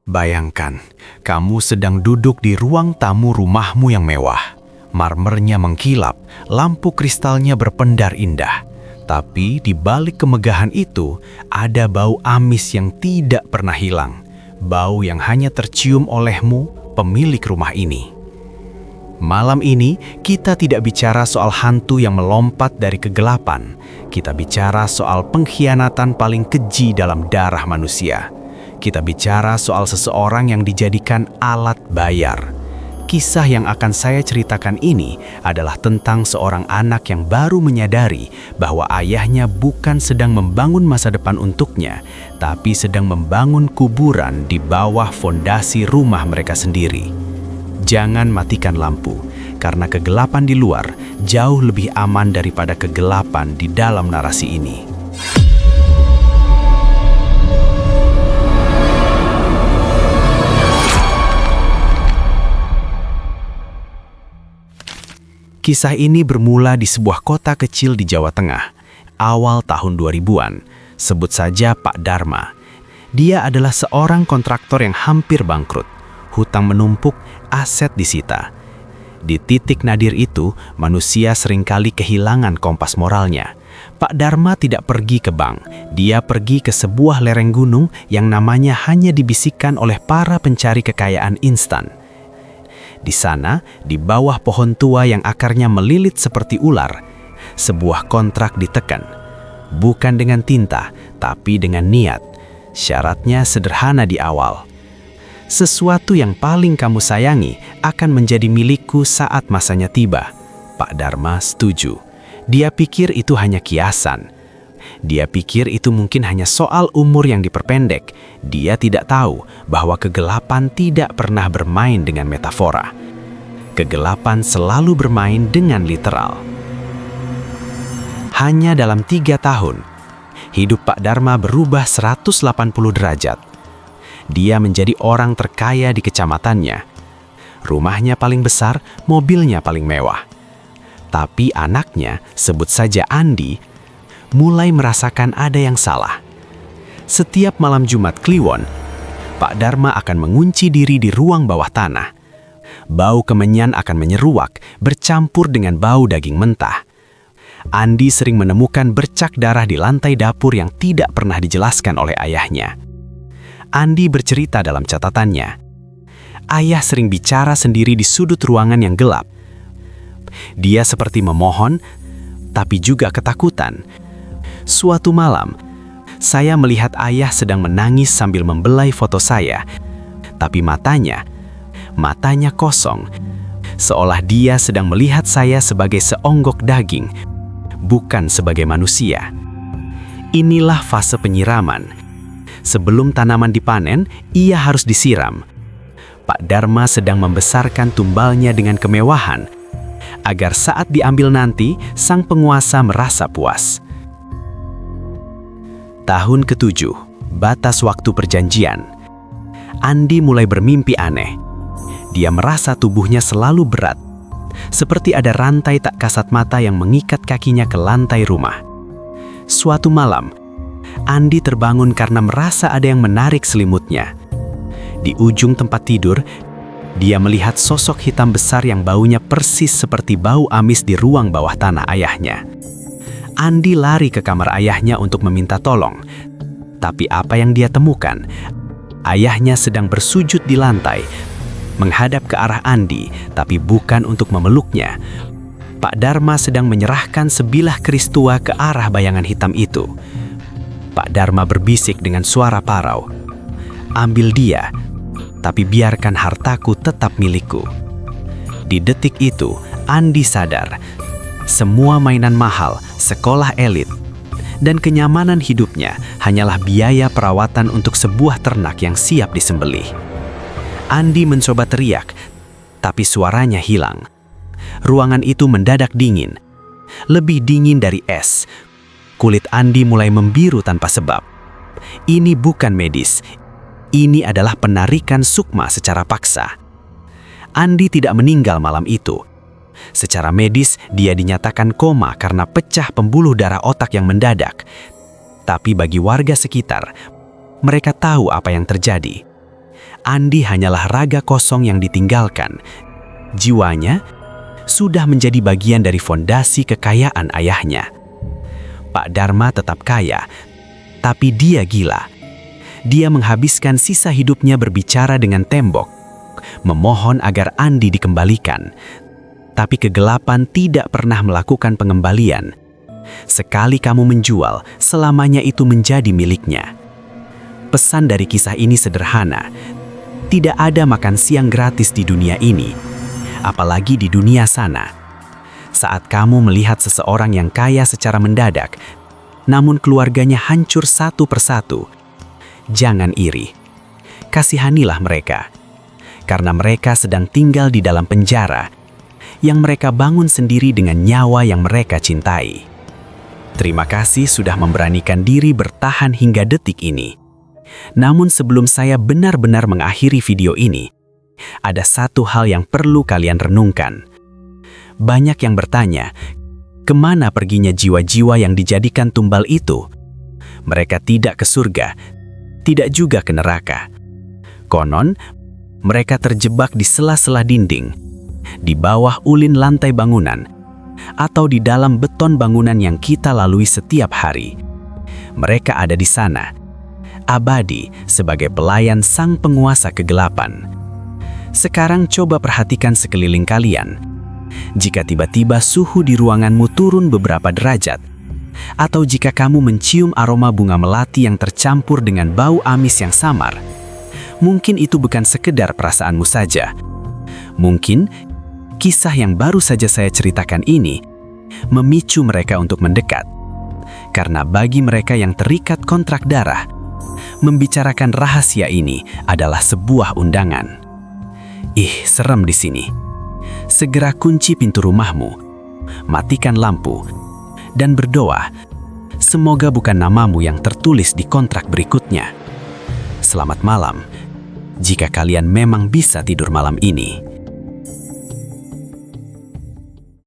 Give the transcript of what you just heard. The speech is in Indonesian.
Bayangkan, kamu sedang duduk di ruang tamu rumahmu yang mewah. Marmernya mengkilap, lampu kristalnya berpendar indah. Tapi di balik kemegahan itu, ada bau amis yang tidak pernah hilang. Bau yang hanya tercium olehmu, pemilik rumah ini. Malam ini, kita tidak bicara soal hantu yang melompat dari kegelapan. Kita bicara soal pengkhianatan paling keji dalam darah manusia. Kita bicara soal seseorang yang dijadikan alat bayar. Kisah yang akan saya ceritakan ini adalah tentang seorang anak yang baru menyadari bahwa ayahnya bukan sedang membangun masa depan untuknya, tapi sedang membangun kuburan di bawah fondasi rumah mereka sendiri. Jangan matikan lampu, karena kegelapan di luar jauh lebih aman daripada kegelapan di dalam narasi ini. Kisah ini bermula di sebuah kota kecil di Jawa Tengah, awal tahun 2000-an. Sebut saja Pak Dharma. Dia adalah seorang kontraktor yang hampir bangkrut. Hutang menumpuk, aset disita. Di titik nadir itu, manusia seringkali kehilangan kompas moralnya. Pak Dharma tidak pergi ke bank. Dia pergi ke sebuah lereng gunung yang namanya hanya dibisikkan oleh para pencari kekayaan instan. Di sana, di bawah pohon tua yang akarnya melilit seperti ular, sebuah kontrak ditekan. Bukan dengan tinta, tapi dengan niat. Syaratnya sederhana di awal. Sesuatu yang paling kamu sayangi akan menjadi milikku saat masanya tiba. Pak Dharma setuju. Dia pikir itu hanya kiasan. Dia pikir itu mungkin hanya soal umur yang diperpendek. Dia tidak tahu bahwa kegelapan tidak pernah bermain dengan metafora. Kegelapan selalu bermain dengan literal. Hanya dalam 3 tahun, hidup Pak Dharma berubah 180 derajat. Dia menjadi orang terkaya di kecamatannya. Rumahnya paling besar, mobilnya paling mewah. Tapi anaknya, sebut saja Andi, mulai merasakan ada yang salah. Setiap malam Jumat Kliwon, Pak Dharma akan mengunci diri di ruang bawah tanah. Bau kemenyan akan menyeruak, bercampur dengan bau daging mentah. Andi sering menemukan bercak darah di lantai dapur yang tidak pernah dijelaskan oleh ayahnya. Andi bercerita dalam catatannya, ayah sering bicara sendiri di sudut ruangan yang gelap. Dia seperti memohon, tapi juga ketakutan. Suatu malam, saya melihat ayah sedang menangis sambil membelai foto saya, tapi matanya kosong, seolah dia sedang melihat saya sebagai seonggok daging, bukan sebagai manusia. Inilah fase penyiraman. Sebelum tanaman dipanen, ia harus disiram. Pak Dharma sedang membesarkan tumbalnya dengan kemewahan, agar saat diambil nanti, sang penguasa merasa puas. Tahun ke-7, batas waktu perjanjian. Andi mulai bermimpi aneh. Dia merasa tubuhnya selalu berat, seperti ada rantai tak kasat mata yang mengikat kakinya ke lantai rumah. Suatu malam, Andi terbangun karena merasa ada yang menarik selimutnya. Di ujung tempat tidur, dia melihat sosok hitam besar yang baunya persis seperti bau amis di ruang bawah tanah ayahnya. Andi lari ke kamar ayahnya untuk meminta tolong. Tapi apa yang dia temukan? Ayahnya sedang bersujud di lantai, menghadap ke arah Andi, tapi bukan untuk memeluknya. Pak Dharma sedang menyerahkan sebilah keris tua ke arah bayangan hitam itu. Pak Dharma berbisik dengan suara parau, "Ambil dia, tapi biarkan hartaku tetap milikku." Di detik itu, Andi sadar, semua mainan mahal, sekolah elit, dan kenyamanan hidupnya hanyalah biaya perawatan untuk sebuah ternak yang siap disembelih. Andi mencoba teriak, tapi suaranya hilang. Ruangan itu mendadak dingin, lebih dingin dari es. Kulit Andi mulai membiru tanpa sebab. Ini bukan medis, ini adalah penarikan sukma secara paksa. Andi tidak meninggal malam itu. Secara medis, dia dinyatakan koma karena pecah pembuluh darah otak yang mendadak. Tapi bagi warga sekitar, mereka tahu apa yang terjadi. Andi hanyalah raga kosong yang ditinggalkan. Jiwanya sudah menjadi bagian dari fondasi kekayaan ayahnya. Pak Dharma tetap kaya, tapi dia gila. Dia menghabiskan sisa hidupnya berbicara dengan tembok, memohon agar Andi dikembalikan. Tapi kegelapan tidak pernah melakukan pengembalian. Sekali kamu menjual, selamanya itu menjadi miliknya. Pesan dari kisah ini sederhana. Tidak ada makan siang gratis di dunia ini, apalagi di dunia sana. Saat kamu melihat seseorang yang kaya secara mendadak, namun keluarganya hancur satu persatu, jangan iri. Kasihanilah mereka, karena mereka sedang tinggal di dalam penjara yang mereka bangun sendiri dengan nyawa yang mereka cintai. Terima kasih sudah memberanikan diri bertahan hingga detik ini. Namun sebelum saya benar-benar mengakhiri video ini, ada satu hal yang perlu kalian renungkan. Banyak yang bertanya, kemana perginya jiwa-jiwa yang dijadikan tumbal itu? Mereka tidak ke surga, tidak juga ke neraka. Konon, mereka terjebak di sela-sela dinding, di bawah ulin lantai bangunan, atau di dalam beton bangunan yang kita lalui setiap hari. Mereka ada di sana, abadi sebagai pelayan sang penguasa kegelapan. Sekarang coba perhatikan sekeliling kalian. Jika tiba-tiba suhu di ruanganmu turun beberapa derajat, atau jika kamu mencium aroma bunga melati yang tercampur dengan bau amis yang samar, mungkin itu bukan sekedar perasaanmu saja. Mungkin kisah yang baru saja saya ceritakan ini memicu mereka untuk mendekat. Karena bagi mereka yang terikat kontrak darah, membicarakan rahasia ini adalah sebuah undangan. Ih, serem di sini. Segera kunci pintu rumahmu, matikan lampu, dan berdoa, semoga bukan namamu yang tertulis di kontrak berikutnya. Selamat malam, jika kalian memang bisa tidur malam ini.